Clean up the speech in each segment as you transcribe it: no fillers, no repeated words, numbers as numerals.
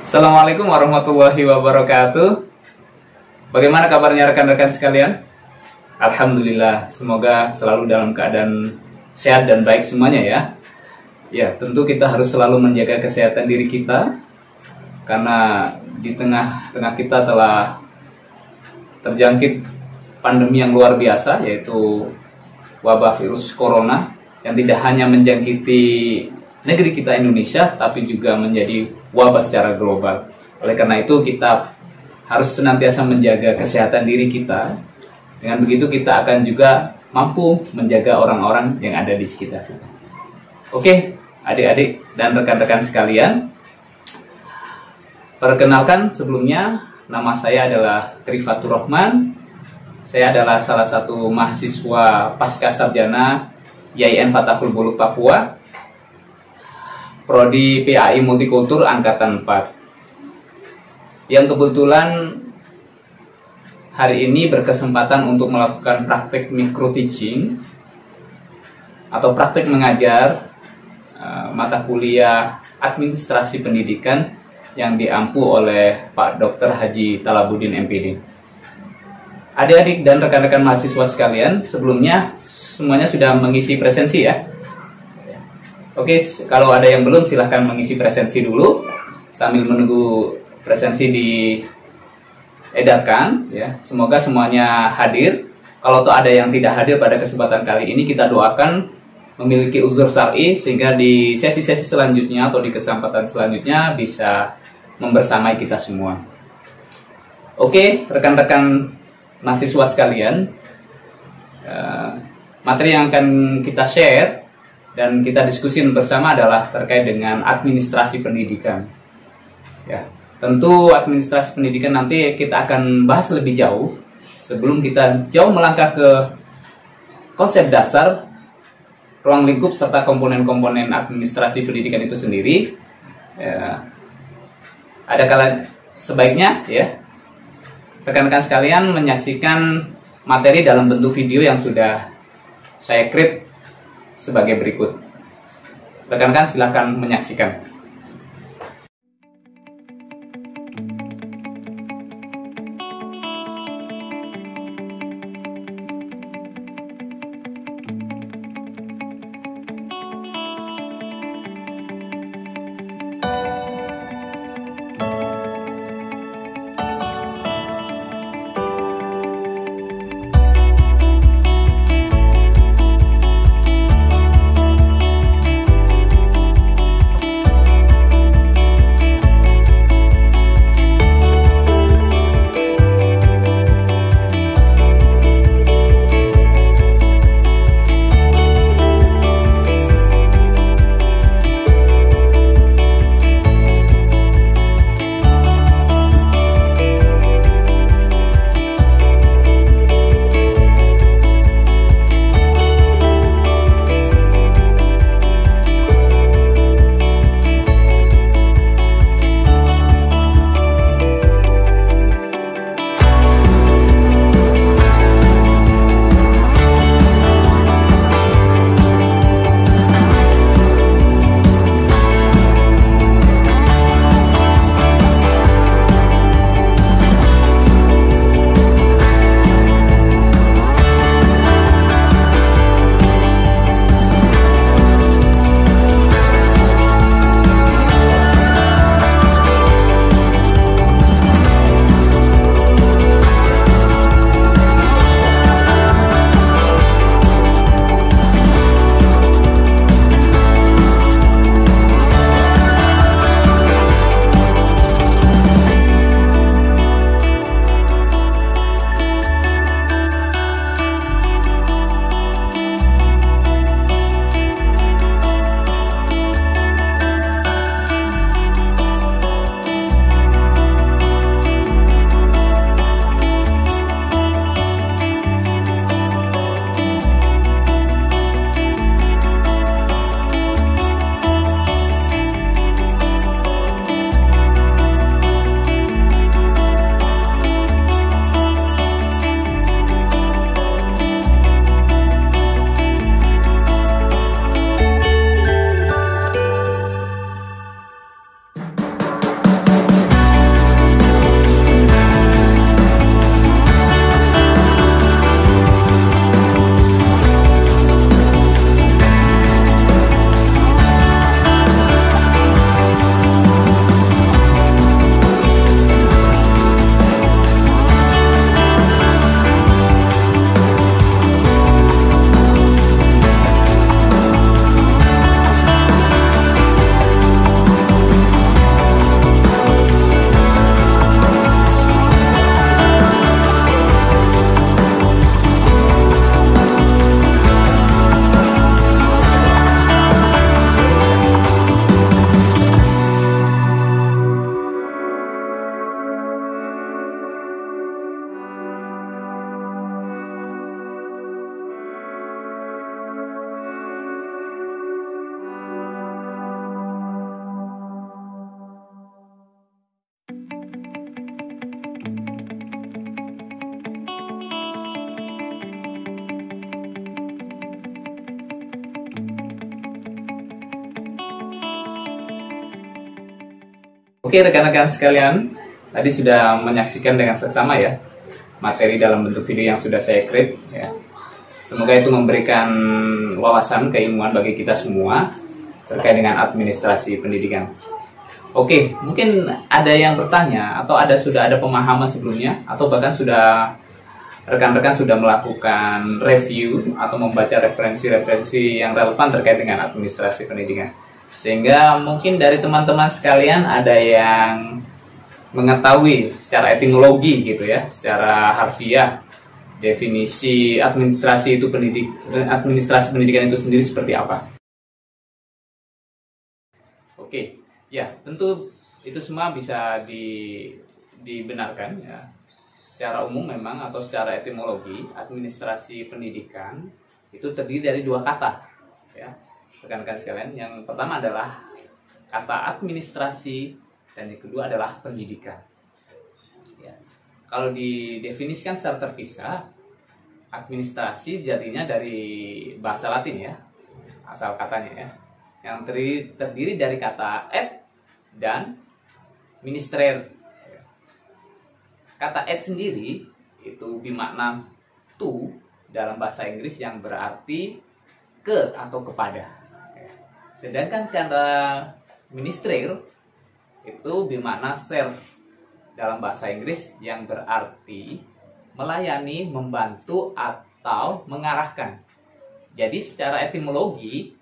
Assalamualaikum warahmatullahi wabarakatuh. Bagaimana kabarnya rekan-rekan sekalian? Alhamdulillah, semoga selalu dalam keadaan sehat dan baik semuanya ya. Ya, tentu kita harus selalu menjaga kesehatan diri kita, karena di tengah-tengah kita telah terjangkit pandemi yang luar biasa, yaitu wabah virus corona yang tidak hanya menjangkiti negeri kita Indonesia, tapi juga menjadi wabah secara global. Oleh karena itu kita harus senantiasa menjaga kesehatan diri kita. Dengan begitu kita akan juga mampu menjaga orang-orang yang ada di sekitar kita. Oke, adik-adik dan rekan-rekan sekalian, perkenalkan sebelumnya, nama saya adalah Trifatur Rahman. Saya adalah salah satu mahasiswa Pasca Sarjana YIN Fatahul Buluk Papua, Prodi PAI Multikultur Angkatan 4, yang kebetulan hari ini berkesempatan untuk melakukan praktek micro teaching atau praktek mengajar mata kuliah administrasi pendidikan yang diampu oleh Pak Dr. Haji Talabudin MPD. Adik-adik dan rekan-rekan mahasiswa sekalian, sebelumnya semuanya sudah mengisi presensi ya. Oke, kalau ada yang belum silahkan mengisi presensi dulu sambil menunggu presensi diedarkan ya. Semoga semuanya hadir. Kalau toh ada yang tidak hadir pada kesempatan kali ini, kita doakan memiliki uzur syar'i sehingga di sesi-sesi selanjutnya atau di kesempatan selanjutnya bisa membersamai kita semua. Oke, rekan-rekan mahasiswa sekalian, materi yang akan kita share dan kita diskusin bersama adalah terkait dengan administrasi pendidikan. Ya, tentu administrasi pendidikan nanti kita akan bahas lebih jauh. Sebelum kita jauh melangkah ke konsep dasar, ruang lingkup serta komponen-komponen administrasi pendidikan itu sendiri, ya, ada kala sebaiknya ya rekan-rekan sekalian menyaksikan materi dalam bentuk video yang sudah saya create sebagai berikut. Rekan-rekan silahkan menyaksikan. Oke rekan-rekan sekalian, tadi sudah menyaksikan dengan seksama ya materi dalam bentuk video yang sudah saya create ya. Semoga itu memberikan wawasan keilmuan bagi kita semua terkait dengan administrasi pendidikan. Oke, mungkin ada yang bertanya atau sudah ada pemahaman sebelumnya atau bahkan sudah rekan-rekan sudah melakukan review atau membaca referensi-referensi yang relevan terkait dengan administrasi pendidikan. Sehingga mungkin dari teman-teman sekalian ada yang mengetahui secara etimologi gitu ya, secara harfiah definisi administrasi pendidikan itu sendiri seperti apa. Oke, ya tentu itu semua bisa dibenarkan ya. Secara umum memang atau secara etimologi administrasi pendidikan itu terdiri dari dua kata ya. Rekan-rekan sekalian, yang pertama adalah kata administrasi dan yang kedua adalah pendidikan. Ya. Kalau didefinisikan secara terpisah, administrasi jadinya dari bahasa Latin ya, asal katanya ya, yang terdiri dari kata et dan ministrer. Kata et sendiri itu bermakna to dalam bahasa Inggris yang berarti ke atau kepada. Sedangkan kata ministrer itu bermakna serve dalam bahasa Inggris yang berarti melayani, membantu, atau mengarahkan. Jadi secara etimologi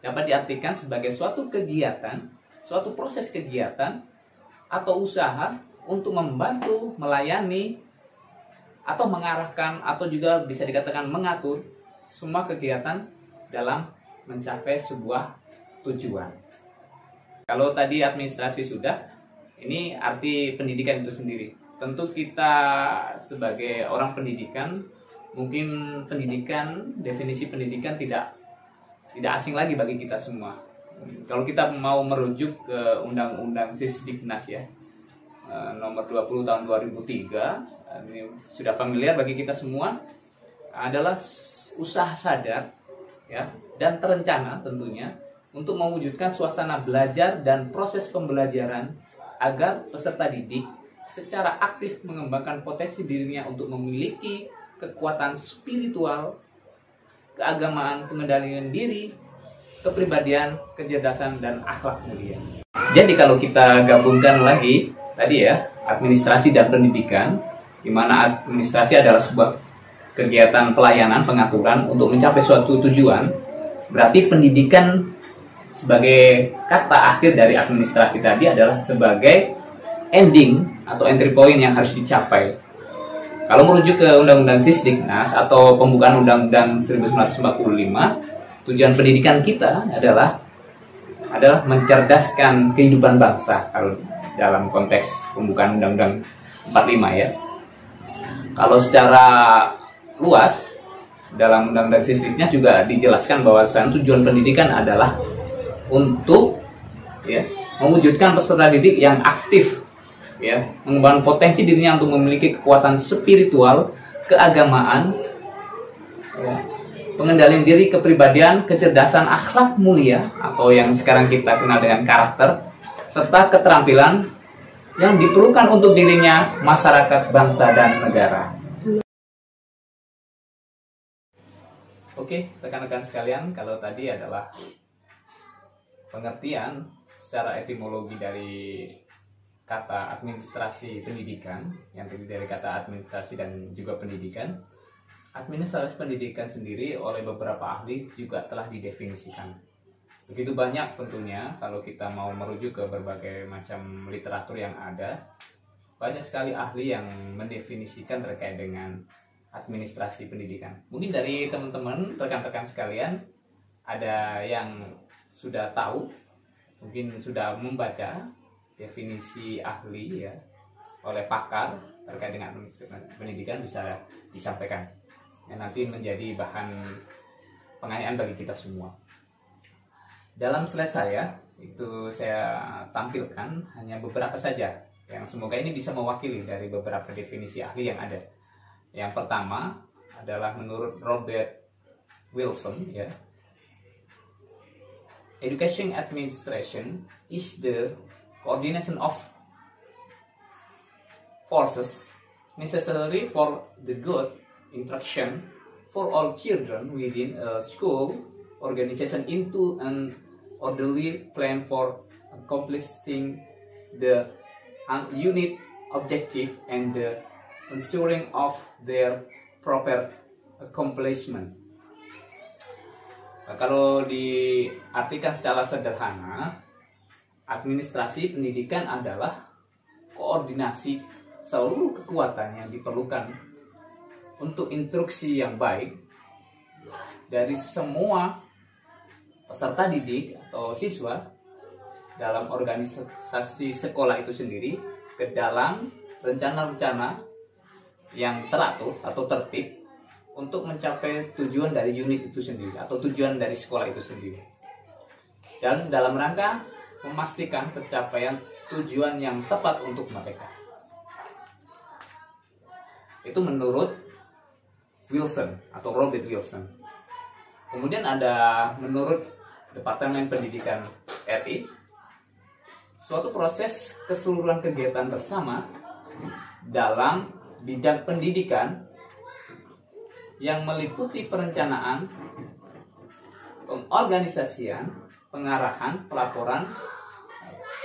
dapat diartikan sebagai suatu kegiatan, suatu proses kegiatan atau usaha untuk membantu, melayani, atau mengarahkan, atau juga bisa dikatakan mengatur semua kegiatan dalam mencapai sebuah tujuan. Kalau tadi administrasi sudah, ini arti pendidikan itu sendiri. Tentu kita sebagai orang pendidikan, mungkin pendidikan, definisi pendidikan tidak asing lagi bagi kita semua. Kalau kita mau merujuk ke Undang-Undang Sisdiknas ya, nomor 20 tahun 2003, ini sudah familiar bagi kita semua, adalah usaha sadar ya dan terencana tentunya untuk mewujudkan suasana belajar dan proses pembelajaran agar peserta didik secara aktif mengembangkan potensi dirinya untuk memiliki kekuatan spiritual, keagamaan, pengendalian diri, kepribadian, kecerdasan, dan akhlak mulia. Jadi kalau kita gabungkan lagi tadi ya, administrasi dan pendidikan, di mana administrasi adalah sebuah kegiatan pelayanan, pengaturan untuk mencapai suatu tujuan, berarti pendidikan sebagai kata akhir dari administrasi tadi adalah sebagai ending atau entry point yang harus dicapai. Kalau merujuk ke Undang-Undang Sisdiknas atau pembukaan Undang-Undang 1945, tujuan pendidikan kita adalah mencerdaskan kehidupan bangsa kalau dalam konteks pembukaan Undang-Undang 45 ya. Kalau secara luas dalam Undang-Undang Sisdiknas juga dijelaskan bahwa tujuan pendidikan adalah untuk ya, mewujudkan peserta didik yang aktif ya, mengembangkan potensi dirinya untuk memiliki kekuatan spiritual, keagamaan, ya, pengendalian diri, kepribadian, kecerdasan, akhlak mulia atau yang sekarang kita kenal dengan karakter, serta keterampilan yang diperlukan untuk dirinya, masyarakat, bangsa, dan negara. Oke, rekan-rekan sekalian, kalau tadi adalah pengertian secara etimologi dari kata administrasi pendidikan, yang terdiri dari kata administrasi dan juga pendidikan. Administrasi pendidikan sendiri oleh beberapa ahli juga telah didefinisikan. Begitu banyak tentunya kalau kita mau merujuk ke berbagai macam literatur yang ada, banyak sekali ahli yang mendefinisikan terkait dengan administrasi pendidikan. Mungkin dari teman-teman, rekan-rekan sekalian, ada yang sudah tahu, mungkin sudah membaca definisi ahli ya oleh pakar terkait dengan administrasi pendidikan, bisa disampaikan. Yang nanti menjadi bahan pengayaan bagi kita semua. Dalam slide saya, itu saya tampilkan hanya beberapa saja, yang semoga ini bisa mewakili dari beberapa definisi ahli yang ada. Yang pertama adalah menurut Robert Wilson ya. Education administration is the coordination of forces necessary for the good interaction for all children within a school organization into an orderly plan for accomplishing the unit objective and the ensuring of their proper accomplishment. Nah, kalau diartikan secara sederhana, administrasi pendidikan adalah koordinasi seluruh kekuatan yang diperlukan untuk instruksi yang baik dari semua peserta didik atau siswa dalam organisasi sekolah itu sendiri ke dalam rencana-rencana yang teratur atau tertib untuk mencapai tujuan dari unit itu sendiri atau tujuan dari sekolah itu sendiri, dan dalam rangka memastikan pencapaian tujuan yang tepat untuk mereka. Itu menurut Wilson atau Robert Wilson. Kemudian ada menurut Departemen Pendidikan RI, suatu proses keseluruhan kegiatan bersama dalam bidang pendidikan yang meliputi perencanaan, pengorganisasian, pengarahan, pelaporan,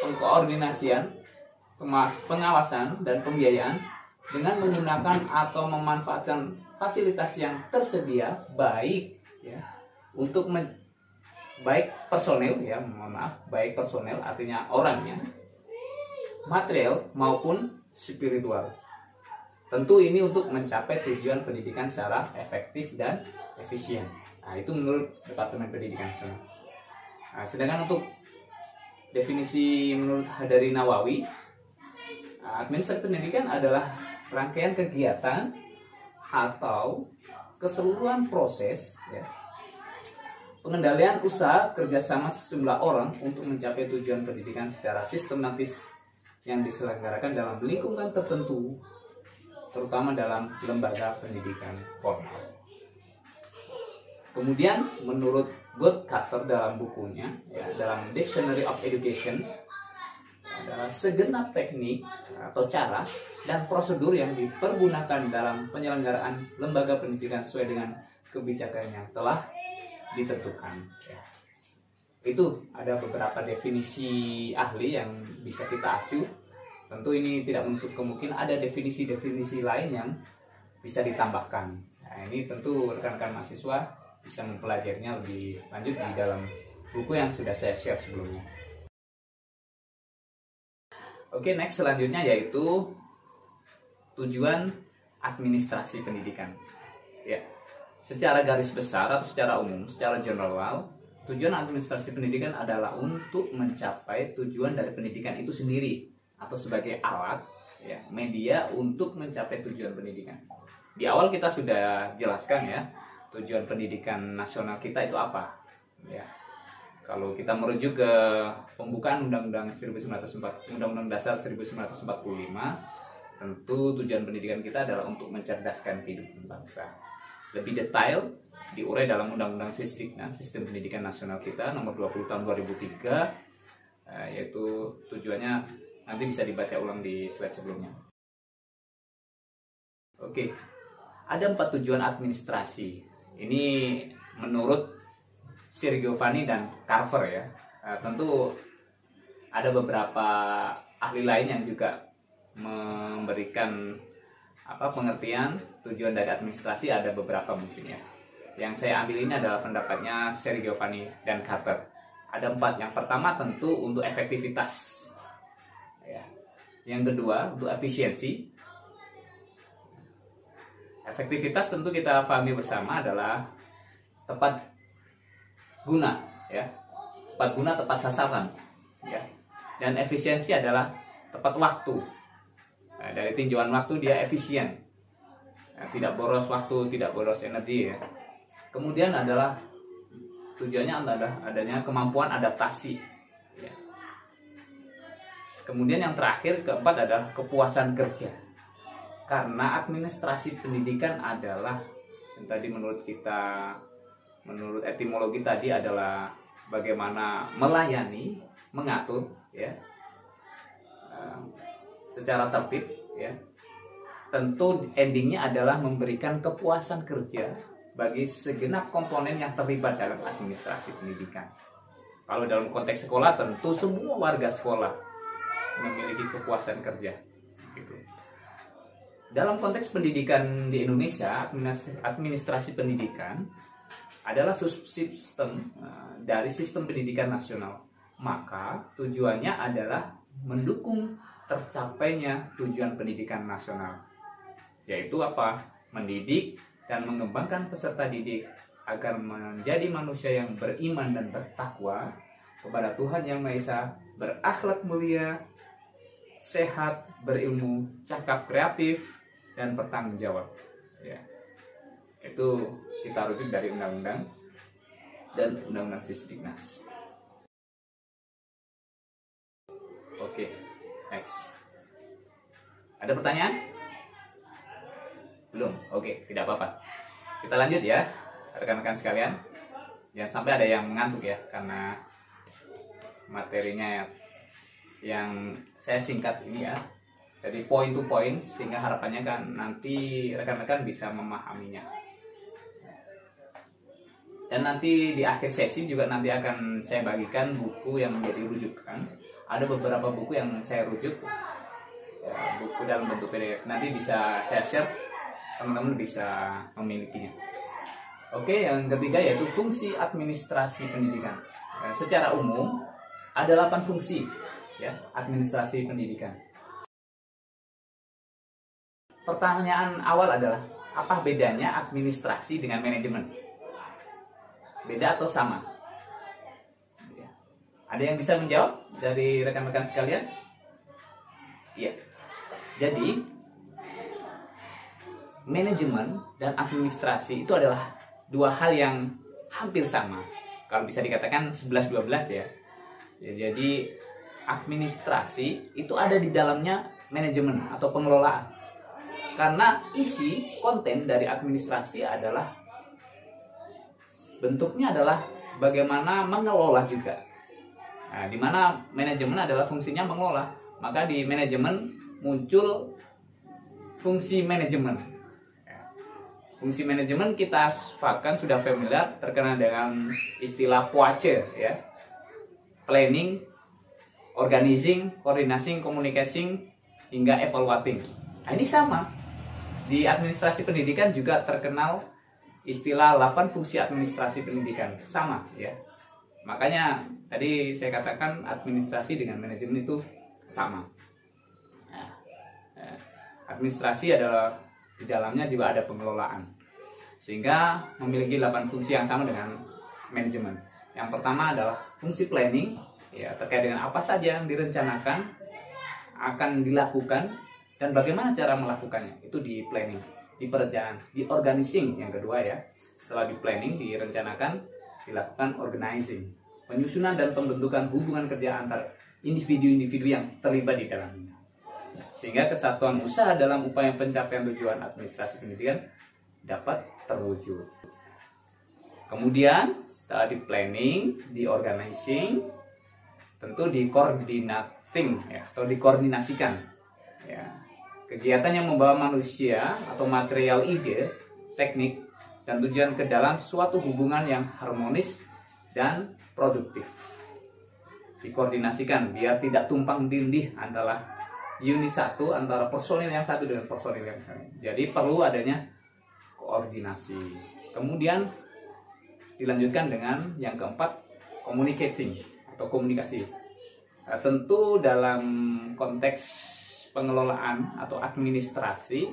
pengkoordinasian, pengawasan, dan pembiayaan dengan menggunakan atau memanfaatkan fasilitas yang tersedia baik ya untuk baik personel ya, baik personel artinya orangnya, material maupun spiritual. Tentu ini untuk mencapai tujuan pendidikan secara efektif dan efisien. Nah, itu menurut Departemen Pendidikan sana. Nah, sedangkan untuk definisi menurut dari Nawawi, administrasi pendidikan adalah rangkaian kegiatan atau keseluruhan proses ya, pengendalian usaha kerjasama sejumlah orang untuk mencapai tujuan pendidikan secara sistematis yang diselenggarakan dalam lingkungan tertentu, terutama dalam lembaga pendidikan formal. Kemudian menurut Goodcutter dalam bukunya ya, dalam Dictionary of Education, adalah segenap teknik atau cara dan prosedur yang dipergunakan dalam penyelenggaraan lembaga pendidikan sesuai dengan kebijakan yang telah ditentukan ya. Itu ada beberapa definisi ahli yang bisa kita acu. Tentu ini tidak menutup kemungkinan ada definisi-definisi lain yang bisa ditambahkan. Nah, ini tentu rekan-rekan mahasiswa bisa mempelajarinya lebih lanjut di dalam buku yang sudah saya share sebelumnya. Oke, next selanjutnya yaitu tujuan administrasi pendidikan. Ya, secara garis besar atau secara umum, secara general, tujuan administrasi pendidikan adalah untuk mencapai tujuan dari pendidikan itu sendiri, atau sebagai alat ya, media untuk mencapai tujuan pendidikan. Di awal kita sudah jelaskan ya, tujuan pendidikan nasional kita itu apa ya. Kalau kita merujuk ke pembukaan Undang-Undang Dasar 1945, tentu tujuan pendidikan kita adalah untuk mencerdaskan kehidupan bangsa. Lebih detail diurai dalam Undang-Undang Sistem Pendidikan Nasional kita nomor 20 tahun 2003, yaitu tujuannya nanti bisa dibaca ulang di slide sebelumnya. Oke, ada 4 tujuan administrasi. Ini menurut Sir Giovanni dan Carver ya. Tentu ada beberapa ahli lain yang juga memberikan pengertian tujuan dari administrasi, ada beberapa mungkin ya. Yang saya ambil ini adalah pendapatnya Sir Giovanni dan Carver. Ada 4. Yang pertama tentu untuk efektivitas. Ya. Yang kedua untuk efisiensi. Efektivitas tentu kita pahami bersama adalah tepat guna ya, tepat guna tepat sasaran ya. Dan efisiensi adalah tepat waktu. Nah, dari tinjauan waktu dia efisien, tidak boros waktu, tidak boros energi ya. Kemudian adalah tujuannya adalah adanya kemampuan adaptasi ya. Kemudian yang terakhir, keempat adalah kepuasan kerja. Karena administrasi pendidikan adalah yang tadi menurut etimologi tadi adalah bagaimana melayani, mengatur ya, secara tertib ya. Tentu endingnya adalah memberikan kepuasan kerja bagi segenap komponen yang terlibat dalam administrasi pendidikan. Kalau dalam konteks sekolah, tentu semua warga sekolah memiliki kepuasan kerja. Gitu. Dalam konteks pendidikan di Indonesia, administrasi pendidikan adalah subsistem dari sistem pendidikan nasional. Maka tujuannya adalah mendukung tercapainya tujuan pendidikan nasional, yaitu apa? Mendidik dan mengembangkan peserta didik agar menjadi manusia yang beriman dan bertakwa kepada Tuhan Yang Maha Esa, berakhlak mulia, sehat, berilmu, cakap kreatif, dan bertanggung jawab. Ya. Itu kita rujuk dari undang-undang dan undang-undang Sisdiknas. Oke, next. Ada pertanyaan? Belum? Oke, tidak apa-apa. Kita lanjut ya, rekan-rekan sekalian. Jangan sampai ada yang mengantuk ya, karena materinya yang saya singkat ini ya. Jadi point to point, sehingga harapannya kan nanti rekan-rekan bisa memahaminya. Dan nanti di akhir sesi juga nanti akan saya bagikan buku yang menjadi rujukan. Ada beberapa buku yang saya rujuk, ya, buku dalam bentuk PDF. Nanti bisa saya share, teman-teman bisa memilikinya. Oke, yang ketiga yaitu fungsi administrasi pendidikan. Secara umum ada 8 fungsi ya administrasi pendidikan. Pertanyaan awal adalah, apa bedanya administrasi dengan manajemen? Beda atau sama? Ada yang bisa menjawab dari rekan-rekan sekalian? Iya. Jadi, manajemen dan administrasi itu adalah dua hal yang hampir sama. Kalau bisa dikatakan 11-12 ya. Jadi, administrasi itu ada di dalamnya manajemen atau pengelolaan. Karena isi konten dari administrasi adalah bentuknya adalah bagaimana mengelola juga. Nah, di mana manajemen adalah fungsinya mengelola, maka di manajemen muncul fungsi manajemen. Fungsi manajemen kita bahkan sudah familiar, terkenal dengan istilah POACE ya. Planning, organizing, coordinating, communicating, hingga evaluating. Nah, ini sama. Di administrasi pendidikan juga terkenal istilah 8 fungsi administrasi pendidikan. Sama ya. Makanya tadi saya katakan administrasi dengan manajemen itu sama. Nah, administrasi adalah di dalamnya juga ada pengelolaan. Sehingga memiliki 8 fungsi yang sama dengan manajemen. Yang pertama adalah fungsi planning, ya, terkait dengan apa saja yang direncanakan akan dilakukan dan bagaimana cara melakukannya. Itu di planning, di perencanaan, di organizing yang kedua ya. Setelah di planning, direncanakan, dilakukan organizing, penyusunan dan pembentukan hubungan kerja antar individu-individu yang terlibat di dalamnya, sehingga kesatuan usaha dalam upaya pencapaian tujuan administrasi pendidikan dapat terwujud. Kemudian setelah di planning, di organizing, tentu di coordinating ya, atau dikoordinasikan ya. Kegiatan yang membawa manusia atau material ide, teknik, dan tujuan ke dalam suatu hubungan yang harmonis dan produktif. Dikoordinasikan biar tidak tumpang tindih antara unit satu, antara personil yang satu dengan personil yang lain. Jadi perlu adanya koordinasi. Kemudian dilanjutkan dengan yang keempat, communicating atau komunikasi. Nah, tentu dalam konteks pengelolaan atau administrasi,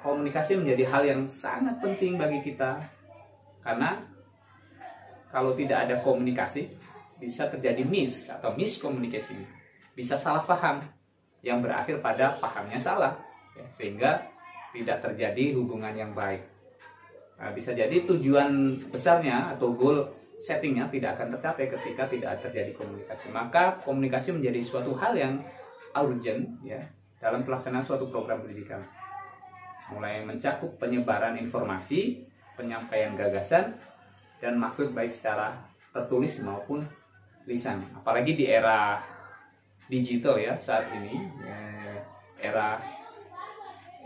komunikasi menjadi hal yang sangat penting bagi kita, karena kalau tidak ada komunikasi bisa terjadi miss atau miscommunication, bisa salah paham yang berakhir pada pahamnya salah ya, sehingga tidak terjadi hubungan yang baik. Nah, bisa jadi tujuan besarnya atau goal settingnya tidak akan tercapai ketika tidak terjadi komunikasi. Maka komunikasi menjadi suatu hal yang urgent ya dalam pelaksanaan suatu program pendidikan, mulai mencakup penyebaran informasi, penyampaian gagasan, dan maksud baik secara tertulis maupun lisan. Apalagi di era digital ya saat ini ya, era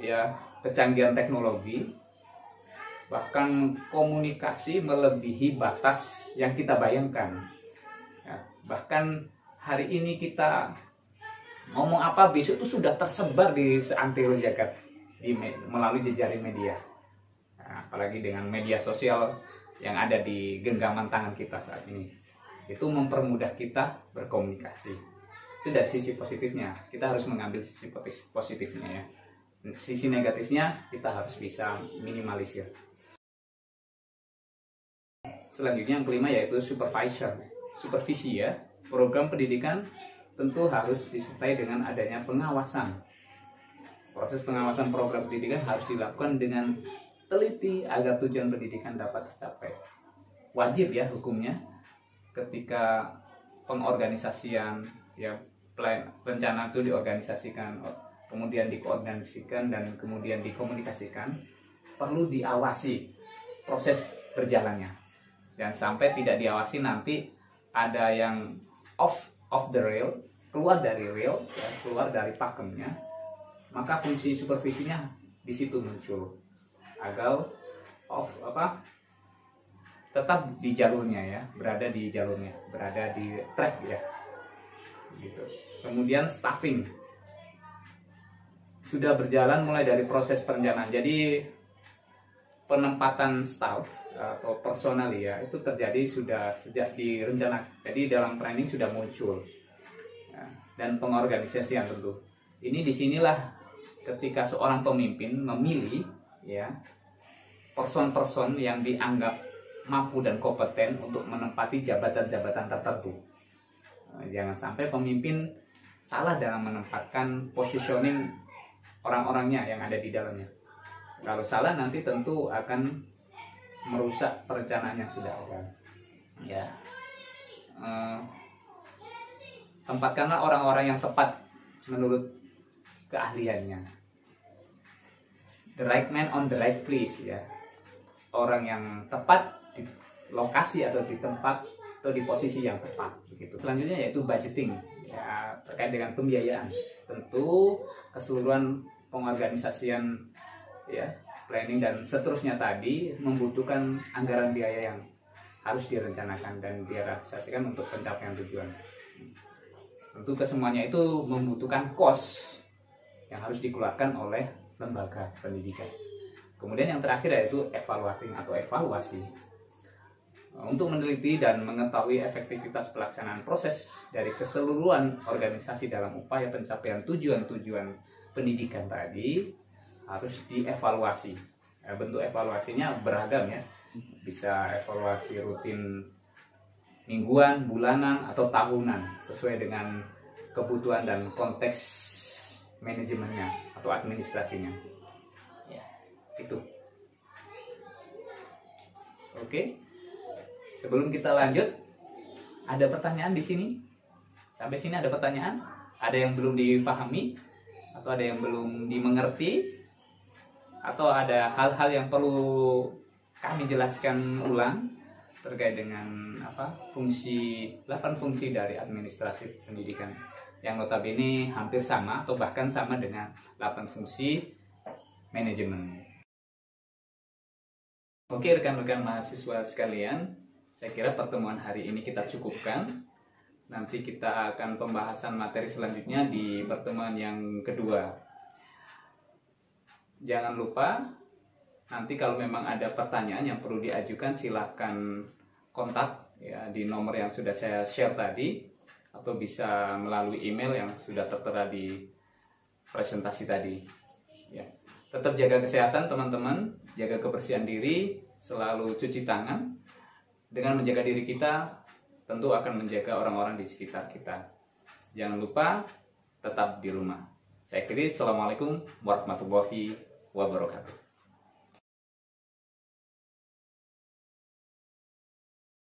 ya kecanggihan teknologi, bahkan komunikasi melebihi batas yang kita bayangkan. Ya, bahkan hari ini kita ngomong apa besok itu sudah tersebar di seantero jagat melalui jejaring media. Nah, apalagi dengan media sosial yang ada di genggaman tangan kita saat ini, itu mempermudah kita berkomunikasi. Itu dari sisi positifnya, kita harus mengambil sisi positifnya ya. Sisi negatifnya kita harus bisa minimalisir. Selanjutnya yang kelima yaitu supervisi ya. Program pendidikan tentu harus disertai dengan adanya pengawasan. Proses pengawasan program pendidikan harus dilakukan dengan teliti agar tujuan pendidikan dapat tercapai. Wajib ya hukumnya ketika pengorganisasian ya rencana itu diorganisasikan, kemudian dikoordinasikan dan kemudian dikomunikasikan, perlu diawasi proses berjalannya. Dan sampai tidak diawasi nanti ada yang off the rail, keluar dari rail ya, keluar dari pakemnya, maka fungsi supervisinya di situ muncul agar tetap di jalurnya ya, berada di jalurnya, berada di track ya gitu. Kemudian staffing sudah berjalan mulai dari proses perencanaan, jadi penempatan staff atau personal ya itu terjadi sudah sejak direncanakan, jadi dalam planning sudah muncul ya, dan pengorganisasian tentu ini disinilah ketika seorang pemimpin memilih ya person-person yang dianggap mampu dan kompeten untuk menempati jabatan-jabatan tertentu. Jangan sampai pemimpin salah dalam menempatkan positioning orang-orangnya yang ada di dalamnya. Kalau salah nanti tentu akan merusak perencanaan yang sudah ada. Ya, tempatkanlah orang-orang yang tepat menurut keahliannya. The right man on the right place ya. Orang yang tepat di lokasi atau di tempat atau di posisi yang tepat begitu. Selanjutnya yaitu budgeting ya, terkait dengan pembiayaan. Tentu keseluruhan pengorganisasian ya, planning dan seterusnya tadi membutuhkan anggaran biaya yang harus direncanakan dan direalisasikan untuk pencapaian tujuan. Tentu kesemuanya itu membutuhkan cost yang harus dikeluarkan oleh lembaga pendidikan. Kemudian yang terakhir yaitu evaluasi. Untuk meneliti dan mengetahui efektivitas pelaksanaan proses dari keseluruhan organisasi dalam upaya pencapaian tujuan-tujuan pendidikan tadi harus dievaluasi. Bentuk evaluasinya beragam ya. Bisa evaluasi rutin mingguan, bulanan, atau tahunan sesuai dengan kebutuhan dan konteks manajemennya atau administrasinya. Ya, itu. Oke. Sebelum kita lanjut, ada pertanyaan di sini? Sampai sini ada pertanyaan? Ada yang belum dipahami? Atau ada yang belum dimengerti? Atau ada hal-hal yang perlu kami jelaskan ulang terkait dengan 8 fungsi dari administrasi pendidikan yang notabene hampir sama atau bahkan sama dengan 8 fungsi manajemen. Oke rekan-rekan mahasiswa sekalian, saya kira pertemuan hari ini kita cukupkan. Nanti kita akan pembahasan materi selanjutnya di pertemuan yang kedua. Jangan lupa nanti kalau memang ada pertanyaan yang perlu diajukan silahkan kontak ya di nomor yang sudah saya share tadi, atau bisa melalui email yang sudah tertera di presentasi tadi. Ya. Tetap jaga kesehatan teman-teman, jaga kebersihan diri, selalu cuci tangan. Dengan menjaga diri kita, tentu akan menjaga orang-orang di sekitar kita. Jangan lupa tetap di rumah. Saya akhiri, Assalamualaikum warahmatullahi wabarakatuh.